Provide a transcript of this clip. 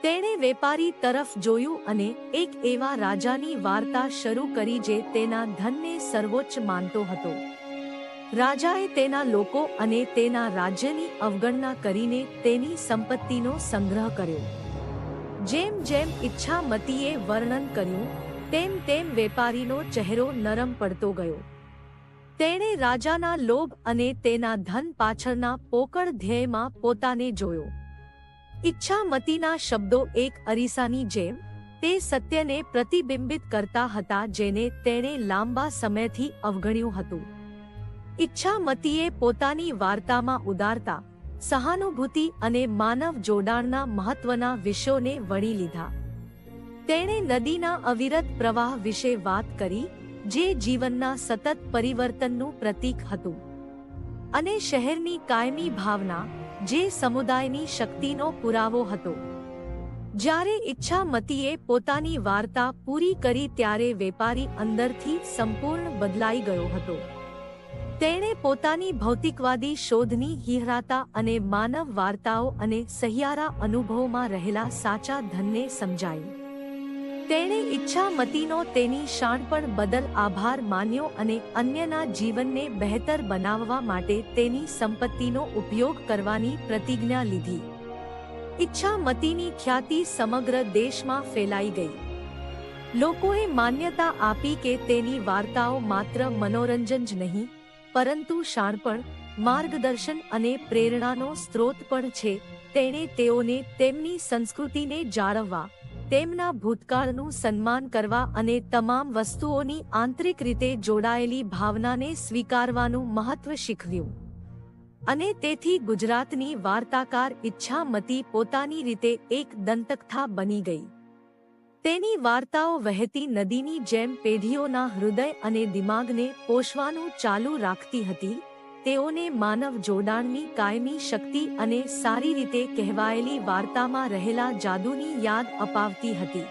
તેણે વેપારી તરફ જોયું અને એક એવા રાજાની વાર્તા શરૂ કરી જે તેના ધનને સર્વોચ્ચ માનતો હતો. રાજાએ તેના લોકો અને તેના રાજ્યની અવગણના કરીને તેની સંપત્તિનો સંગ્રહ કર્યો. જેમ જેમ ઈચ્છામતીએ વર્ણન કર્યું તેમ તેમ વેપારીનો ચહેરો નરમ પડતો ગયો. તેણે રાજાના લોભ અને તેના ધન પાછળના પોકળ ધ્યેયમાં પોતાને જોયો. ઈચ્છામતીના શબ્દો એક અરીસાની જેમ તે સત્યને પ્રતિબિંબિત કરતા હતા જેને તેણે લાંબા સમયથી અવગણ્યું હતું. ઈચ્છામતીએ પોતાની વાર્તામાં ઉદારતા, સહાનુભૂતિ અને માનવ જોડાણના મહત્વના વિષયોને વણી લીધા. તેણે નદીના અવિરત પ્રવાહ વિશે વાત કરી જે જીવનના સતત પરિવર્તનનું પ્રતીક હતું, અને શહેરની કાયમી ભાવના જે સમુદાયની શક્તિનો પુરાવો હતો. જ્યારે ઈચ્છામતીએ પોતાની વાર્તા પૂરી કરી ત્યારે વેપારી અંદરથી સંપૂર્ણ બદલાઈ ગયો હતો. તેણે પોતાની ભૌતિકવાદી શોધની હીહરાતા અને માનવ વાર્તાઓ અને સહિયારા અનુભવોમાં રહેલા સાચા ધનને સમજાયું. તેણે ઈચ્છામતીનો તેની શાણપણ બદલ આભાર માન્યો અને અન્યના જીવનને બહેતર બનાવવા માટે તેની સંપત્તિનો ઉપયોગ કરવાની પ્રતિજ્ઞા લીધી. ઈચ્છામતીની ખ્યાતિ સમગ્ર દેશમાં ફેલાઈ ગઈ. લોકોએ માન્યતા આપી કે તેની વાર્તાઓ માત્ર મનોરંજન જ નહીં પરંતુ શાણપણ, માર્ગદર્શન અને પ્રેરણાનો સ્ત્રોત પણ છે. તેણે તેઓને તેમની સંસ્કૃતિને જાળવવા, તેમના ભૂતકાળનું સન્માન કરવા અને તમામ વસ્તુઓની આંતરિક રીતે જોડાયેલી ભાવનાને સ્વીકારવાનું મહત્વ શીખવ્યું. અને તેથી ગુજરાતની વાર્તાકાર ઈચ્છામતી પોતાની રીતે એક દંતકથા બની ગઈ. તેની વાર્તાઓ વહેતી નદીની જેમ પેઢીઓના હૃદય અને દિમાગને પોષવાનું ચાલુ રાખતી હતી. તેઓને માનવ જોડાણની કાયમી શક્તિ અને સારી રીતે કહેવાયેલી વાર્તામાં રહેલા જાદુની યાદ અપાવતી હતી.